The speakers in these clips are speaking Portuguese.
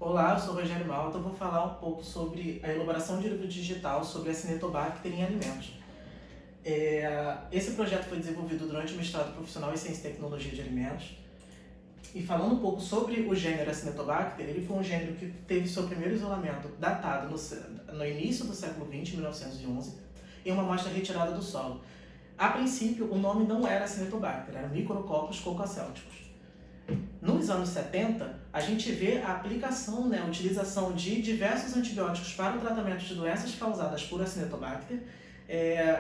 Olá, eu sou o Rogério Malta. Eu vou falar um pouco sobre a elaboração de livro digital sobre a Acinetobacter em alimentos. Esse projeto foi desenvolvido durante o mestrado profissional em Ciência e Tecnologia de Alimentos. E falando um pouco sobre o gênero Acinetobacter, ele foi um gênero que teve seu primeiro isolamento datado no início do século XX, 1911, em uma amostra retirada do solo. A princípio, o nome não era Acinetobacter, era Micrococcus coccocélticos. Nos anos 70, a gente vê a aplicação, a utilização de diversos antibióticos para o tratamento de doenças causadas por Acinetobacter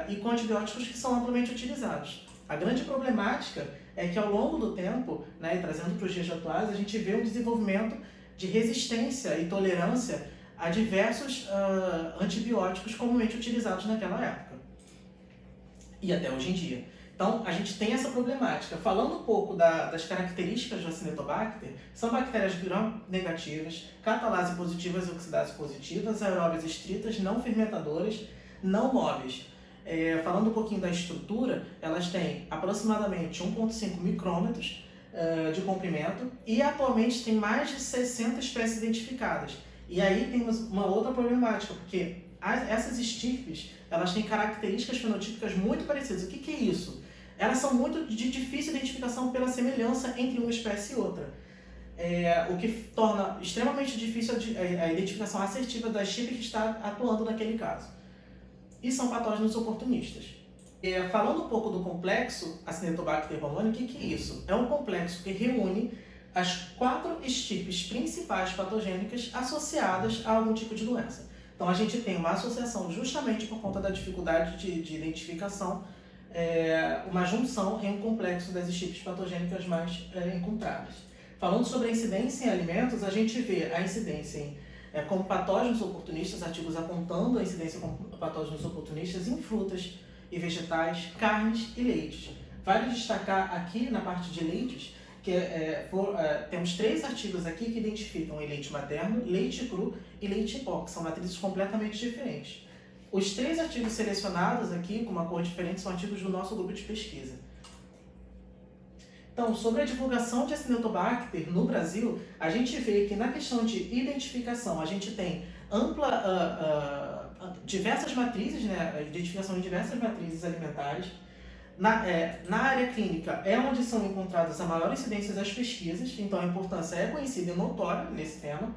e com antibióticos que são amplamente utilizados. A grande problemática é que ao longo do tempo, e trazendo para os dias atuais, a gente vê um desenvolvimento de resistência e tolerância a diversos antibióticos comumente utilizados naquela época e até hoje em dia. Então, a gente tem essa problemática. Falando um pouco das características do Acinetobacter, são bactérias gram-negativas, catalase positivas e oxidase positivas, aeróbias estritas, não fermentadoras, não móveis. Falando um pouquinho da estrutura, elas têm aproximadamente 1,5 micrômetros de comprimento e atualmente tem mais de 60 espécies identificadas. E aí tem uma outra problemática, porque essas estirpes, elas têm características fenotípicas muito parecidas. O que é isso? Elas são muito de difícil identificação pela semelhança entre uma espécie e outra. O que torna extremamente difícil a identificação assertiva da estirpe que está atuando naquele caso. E são patógenos oportunistas. Falando um pouco do complexo Acinetobacter baumannii, o que é isso? É um complexo que reúne as 4 estirpes principais patogênicas associadas a algum tipo de doença. Então a gente tem uma associação justamente por conta da dificuldade de identificação, uma junção em um complexo das estirpes patogênicas mais encontradas. Falando sobre a incidência em alimentos, a gente vê a incidência como patógenos oportunistas, artigos apontando a incidência como patógenos oportunistas em frutas e vegetais, carnes e leites. Vale destacar aqui na parte de leites que temos 3 artigos aqui que identificam o leite materno, leite cru e leite em pó, que são matrizes completamente diferentes. Os 3 artigos selecionados aqui, com uma cor diferente, são artigos do nosso grupo de pesquisa. Então, sobre a divulgação de Acinetobacter no Brasil, a gente vê que na questão de identificação, a gente tem diversas matrizes, identificação em diversas matrizes alimentares. Na área clínica é onde são encontradas a maior incidência das pesquisas, então a importância é conhecida e notória nesse tema.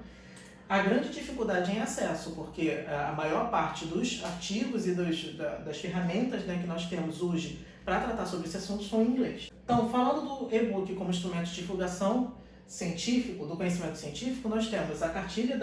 A grande dificuldade em acesso, porque a maior parte dos artigos e das ferramentas que nós temos hoje para tratar sobre esse assunto são em inglês. Então, falando do e-book como instrumento de divulgação científico, do conhecimento científico, nós temos a cartilha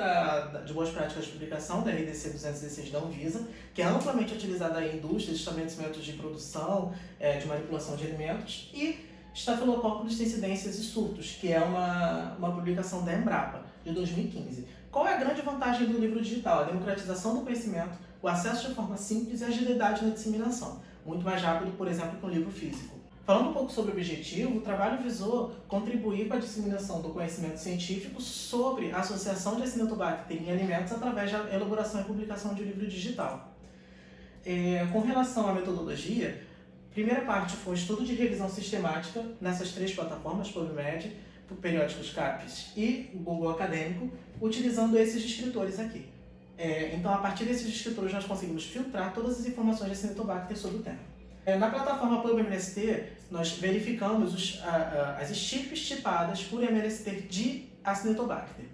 de boas práticas de publicação, da RDC 216 da Anvisa, que é amplamente utilizada em indústrias, estabelecimentos de produção, de manipulação de alimentos, e Staphylococcus incidências e surtos, que é uma publicação da Embrapa, de 2015. Qual é a grande vantagem do livro digital? A democratização do conhecimento, o acesso de forma simples e a agilidade na disseminação. Muito mais rápido, por exemplo, que um livro físico. Falando um pouco sobre o objetivo, o trabalho visou contribuir com a disseminação do conhecimento científico sobre a associação de Acinetobacter em alimentos através da elaboração e publicação de um livro digital. Com relação à metodologia, a primeira parte foi um estudo de revisão sistemática nessas 3 plataformas, PubMed, Periódicos CAPES e Google Acadêmico, utilizando esses descritores aqui. Então, a partir desses descritores, nós conseguimos filtrar todas as informações de Acinetobacter sobre o tema. Na plataforma PubMST, nós verificamos as estirpes tipadas por MLST de Acinetobacter.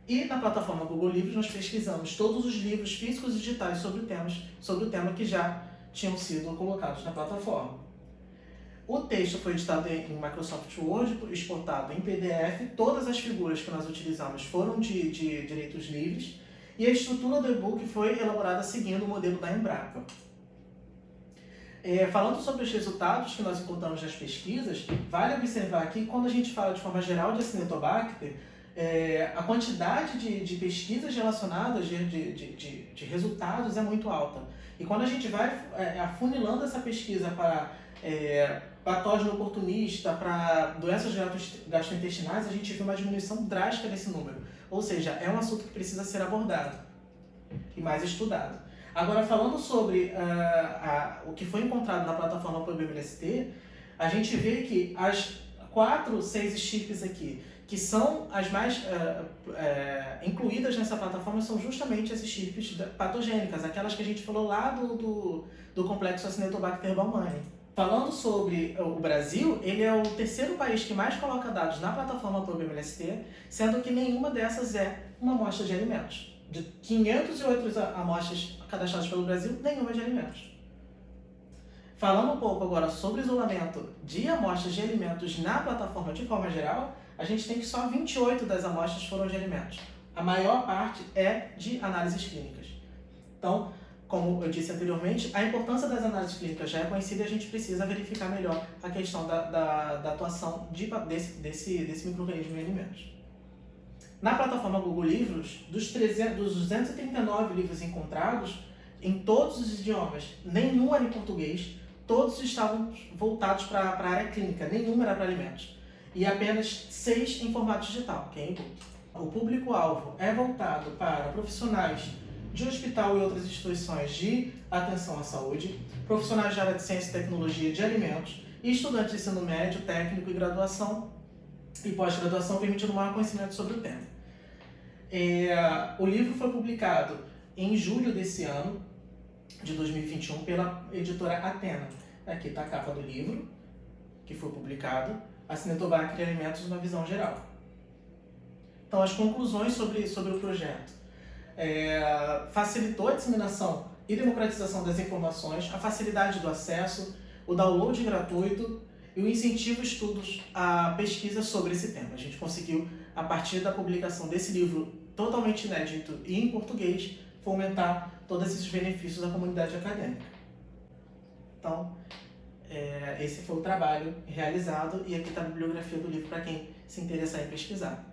E na plataforma Google Livros, nós pesquisamos todos os livros físicos e digitais sobre o tema que já tinham sido colocados na plataforma. O texto foi editado em Microsoft Word, exportado em PDF, todas as figuras que nós utilizamos foram de direitos livres, e a estrutura do e-book foi elaborada seguindo o modelo da Embrapa. Falando sobre os resultados que nós encontramos nas pesquisas, vale observar aqui, quando a gente fala de forma geral de Acinetobacter, a quantidade de pesquisas relacionadas, de resultados é muito alta. E quando a gente vai afunilando essa pesquisa para patógeno oportunista, para doenças gastrointestinais, a gente vê uma diminuição drástica desse número. Ou seja, é um assunto que precisa ser abordado e mais estudado. Agora, falando sobre o que foi encontrado na plataforma PubMST, a gente vê que as 4, 6 estirpes aqui que são as mais incluídas nessa plataforma são justamente essas chipes patogênicas, aquelas que a gente falou lá do complexo Acinetobacter baumannii. Falando sobre o Brasil, ele é o terceiro país que mais coloca dados na plataforma ProbMLST, sendo que nenhuma dessas é uma amostra de alimentos. De 508 amostras cadastradas pelo Brasil, nenhuma é de alimentos. Falando um pouco agora sobre o isolamento de amostras de alimentos na plataforma de forma geral, a gente tem que só 28 das amostras foram de alimentos. A maior parte é de análises clínicas. Então, como eu disse anteriormente, a importância das análises clínicas já é conhecida e a gente precisa verificar melhor a questão da atuação desse micro-organismo em alimentos. Na plataforma Google Livros, dos 239 livros encontrados, em todos os idiomas, nenhum era em português, todos estavam voltados para a área clínica, nenhum era para alimentos. E apenas 6 em formato digital, que é e-book. O público-alvo é voltado para profissionais de hospital e outras instituições de atenção à saúde, profissionais de área de ciência e tecnologia de alimentos e estudantes de ensino médio, técnico e graduação e pós-graduação, permitindo maior conhecimento sobre o tema. O livro foi publicado em julho desse ano, de 2021, pela editora Atena. Aqui está a capa do livro, que foi publicado, Acinetobacter e Alimentos numa visão geral. Então, as conclusões sobre o projeto. Facilitou a disseminação e democratização das informações, a facilidade do acesso, o download gratuito e o incentivo a estudos, a pesquisa sobre esse tema. A gente conseguiu, a partir da publicação desse livro totalmente inédito e em português, fomentar todos esses benefícios da comunidade acadêmica. Então, esse foi o trabalho realizado e aqui está a bibliografia do livro para quem se interessar em pesquisar.